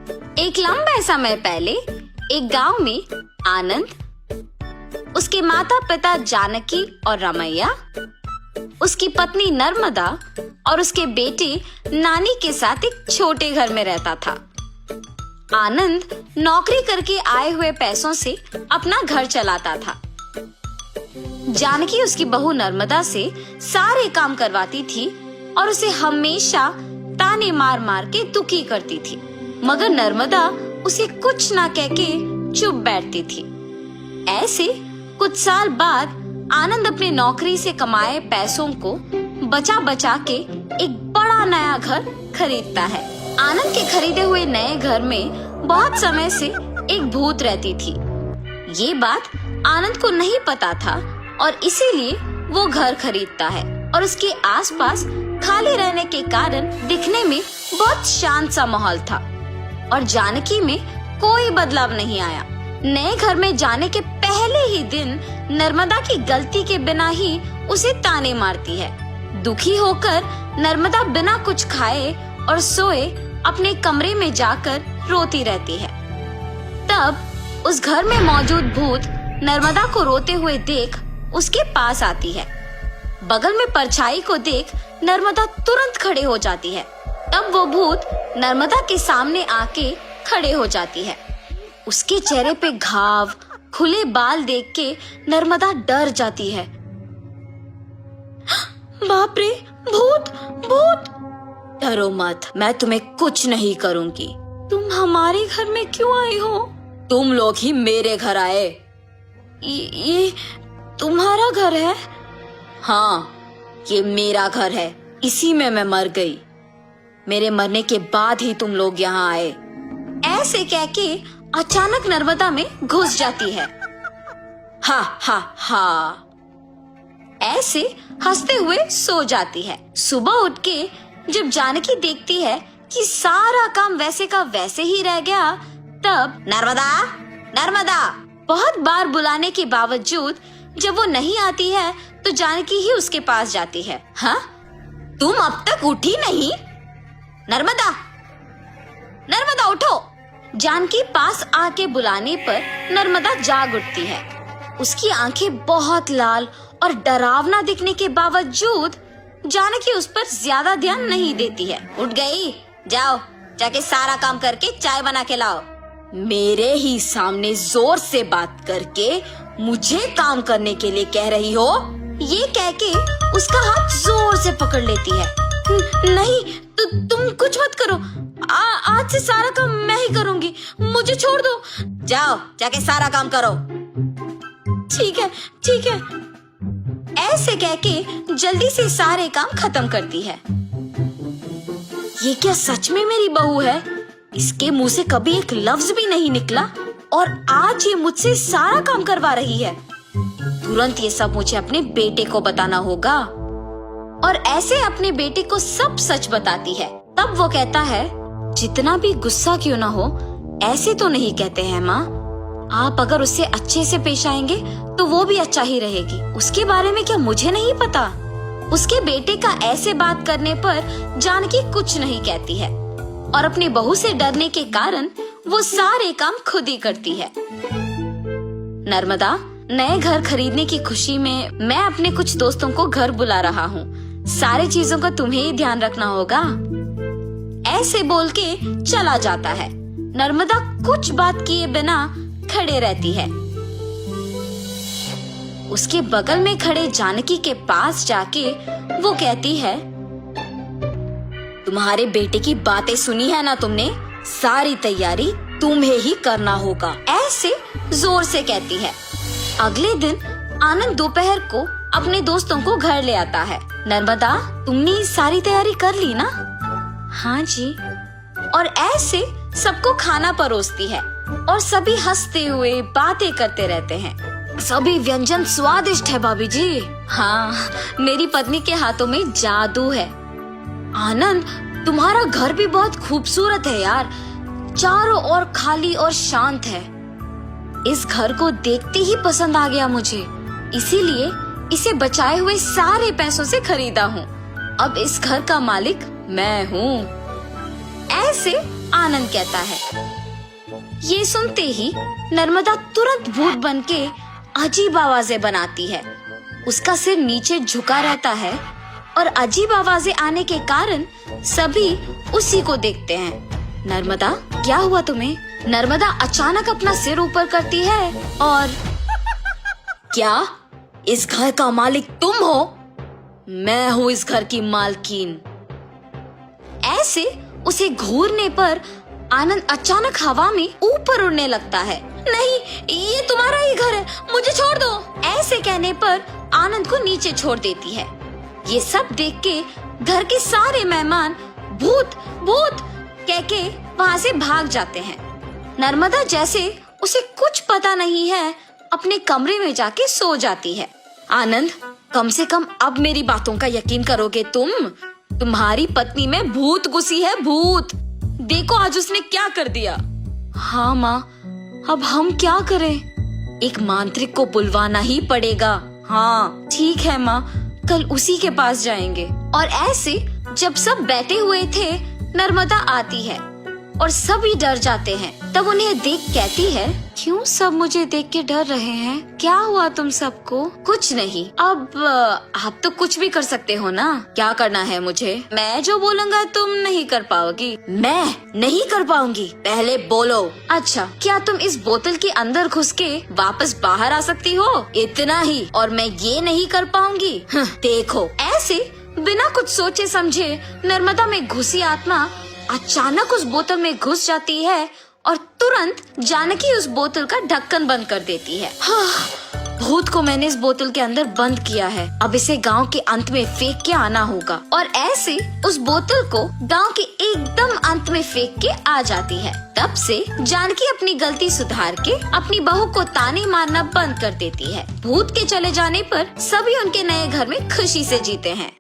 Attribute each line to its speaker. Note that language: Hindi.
Speaker 1: एक लंबे समय पहले एक गांव में आनंद, उसके माता पिता जानकी और रमैया, उसकी पत्नी नर्मदा और उसके बेटे नानी के साथ एक छोटे घर में रहता था। आनंद नौकरी करके आए हुए पैसों से अपना घर चलाता था। जानकी उसकी बहू नर्मदा से सारे काम करवाती थी और उसे हमेशा ताने मार मार के दुखी करती थी, मगर नर्मदा उसे कुछ ना कह के चुप बैठती थी। ऐसे कुछ साल बाद आनंद अपने नौकरी से कमाए पैसों को बचा बचा के एक बड़ा नया घर खरीदता है। आनंद के खरीदे हुए नए घर में बहुत समय से एक भूत रहती थी। ये बात आनंद को नहीं पता था और इसीलिए वो घर खरीदता है और उसके आसपास खाली रहने के कारण दिखने में बहुत शांत सा माहौल था और जानकी में कोई बदलाव नहीं आया। नए घर में जाने के पहले ही दिन नर्मदा की गलती के बिना ही उसे ताने मारती है। दुखी होकर नर्मदा बिना कुछ खाए और सोए अपने कमरे में जाकर रोती रहती है। तब उस घर में मौजूद भूत नर्मदा को रोते हुए देख उसके पास आती है। बगल में परछाई को देख नर्मदा तुरंत खड़े हो जाती है। तब वो भूत नर्मदा के सामने आके खड़े हो जाती है। उसके चेहरे पे घाव, खुले बाल देख के नर्मदा डर जाती है। बाप रे, भूत भूत! डरो मत, मैं तुम्हें कुछ नहीं करूंगी। तुम हमारे घर में क्यों आई हो? तुम लोग ही मेरे घर आए। ये तुम्हारा घर है? हाँ, ये मेरा घर है। इसी में मैं मर गई। मेरे मरने के बाद ही तुम लोग यहाँ आए। ऐसे कह के अचानक नर्मदा में घुस जाती है। हा हा हा! ऐसे हंसते हुए सो जाती है। सुबह उठ के जब जानकी देखती है कि सारा काम वैसे का वैसे ही रह गया, तब नर्मदा नर्मदा बहुत बार बुलाने के बावजूद जब वो नहीं आती है तो जानकी ही उसके पास जाती है। हाँ, तुम अब तक उठी नहीं? नर्मदा नर्मदा उठो! जानकी पास आके बुलाने पर नर्मदा जाग उठती है। उसकी आंखें बहुत लाल और डरावना दिखने के बावजूद जानकी उस पर ज्यादा ध्यान नहीं देती है। उठ गई? जाओ जाके सारा काम करके चाय बना के लाओ। मेरे ही सामने जोर से बात करके मुझे काम करने के लिए कह रही हो? ये कह के उसका हाथ जोर से पकड़ लेती है। नहीं, तुम कुछ मत करो। आज से सारा काम मैं ही करूंगी, मुझे छोड़ दो। जाओ जाके सारा काम करो। ठीक है ठीक है। ऐसे कह के जल्दी से सारे काम खत्म करती है। ये क्या सच में मेरी बहू है? इसके मुंह से कभी एक लफ्ज भी नहीं निकला और आज ये मुझसे सारा काम करवा रही है। तुरंत ये सब मुझे अपने बेटे को बताना होगा। और ऐसे अपने बेटे को सब सच बताती है। तब वो कहता है, जितना भी गुस्सा क्यों ना हो, ऐसे तो नहीं कहते हैं माँ। आप अगर उससे अच्छे से पेश आएंगे तो वो भी अच्छा ही रहेगी। उसके बारे में क्या मुझे नहीं पता? उसके बेटे का ऐसे बात करने पर जानकी कुछ नहीं कहती है और अपनी बहू से डरने के कारण वो सारे काम खुद ही करती है। नर्मदा, नए घर खरीदने की खुशी में मैं अपने कुछ दोस्तों को घर बुला रहा हूँ। सारी चीजों का तुम्हें ही ध्यान रखना होगा। ऐसे बोल के चला जाता है। नर्मदा कुछ बात किए बिना खड़े रहती है। उसके बगल में खड़े जानकी के पास जाके वो कहती है, तुम्हारे बेटे की बातें सुनी है ना तुमने? सारी तैयारी तुम्हें ही करना होगा। ऐसे जोर से कहती है। अगले दिन आनंद दोपहर को अपने दोस्तों को घर ले आता है। नर्मदा, तुमने सारी तैयारी कर ली ना? हाँ जी। और ऐसे सबको खाना परोसती है और सभी हंसते हुए बातें करते रहते हैं। सभी व्यंजन स्वादिष्ट है भाभी जी। हाँ, मेरी पत्नी के हाथों में जादू है। आनंद, तुम्हारा घर भी बहुत खूबसूरत है यार। चारों ओर खाली और शांत है। इस घर को देखते ही पसंद आ गया मुझे, इसीलिए इसे बचाए हुए सारे पैसों से खरीदा हूँ। अब इस घर का मालिक मैं हूँ। ऐसे आनंद कहता है। ये सुनते ही नर्मदा तुरंत भूत बनके अजीब आवाजें बनाती है। उसका सिर नीचे झुका रहता है और अजीब आवाजें आने के कारण सभी उसी को देखते हैं। नर्मदा, क्या हुआ तुम्हें? नर्मदा अचानक अपना सिर ऊपर करती है और क्या इस घर का मालिक तुम हो? मैं हूँ इस घर की मालकिन। ऐसे उसे घूरने पर आनंद अचानक हवा में ऊपर उड़ने लगता है। नहीं, ये तुम्हारा ही घर है, मुझे छोड़ दो। ऐसे कहने पर आनंद को नीचे छोड़ देती है। ये सब देख के घर के सारे मेहमान भूत भूत कह के वहाँ से भाग जाते हैं। नर्मदा जैसे उसे कुछ पता नहीं है अपने कमरे में जाके सो जाती है। आनंद, कम से कम अब मेरी बातों का यकीन करोगे तुम? तुम्हारी पत्नी में भूत घुसी है, भूत। देखो आज उसने क्या कर दिया। हाँ माँ, अब हम क्या करें? एक मांत्रिक को बुलवाना ही पड़ेगा। हाँ ठीक है माँ, कल उसी के पास जाएंगे। और ऐसे जब सब बैठे हुए थे, नर्मदा आती है और सभी डर जाते हैं। तब उन्हें देख कहती है, क्यों सब मुझे देख के डर रहे हैं? क्या हुआ तुम सबको? कुछ नहीं। अब आप तो कुछ भी कर सकते हो ना। क्या करना है मुझे? मैं जो बोलूँगा तुम नहीं कर पाओगी। मैं नहीं कर पाऊंगी? पहले बोलो। अच्छा, क्या तुम इस बोतल के अंदर घुस के वापस बाहर आ सकती हो? इतना ही, और मैं ये नहीं कर पाऊंगी? देखो। ऐसे बिना कुछ सोचे समझे नर्मदा में घुसी आत्मा अचानक उस बोतल में घुस जाती है और तुरंत जानकी उस बोतल का ढक्कन बंद कर देती है। हाँ, भूत को मैंने इस बोतल के अंदर बंद किया है। अब इसे गांव के अंत में फेंक के आना होगा। और ऐसे उस बोतल को गांव के एकदम अंत में फेंक के आ जाती है। तब से जानकी अपनी गलती सुधार के अपनी बहू को ताने मारना बंद कर देती है। भूत के चले जाने पर सभी उनके नए घर में खुशी से जीते हैं।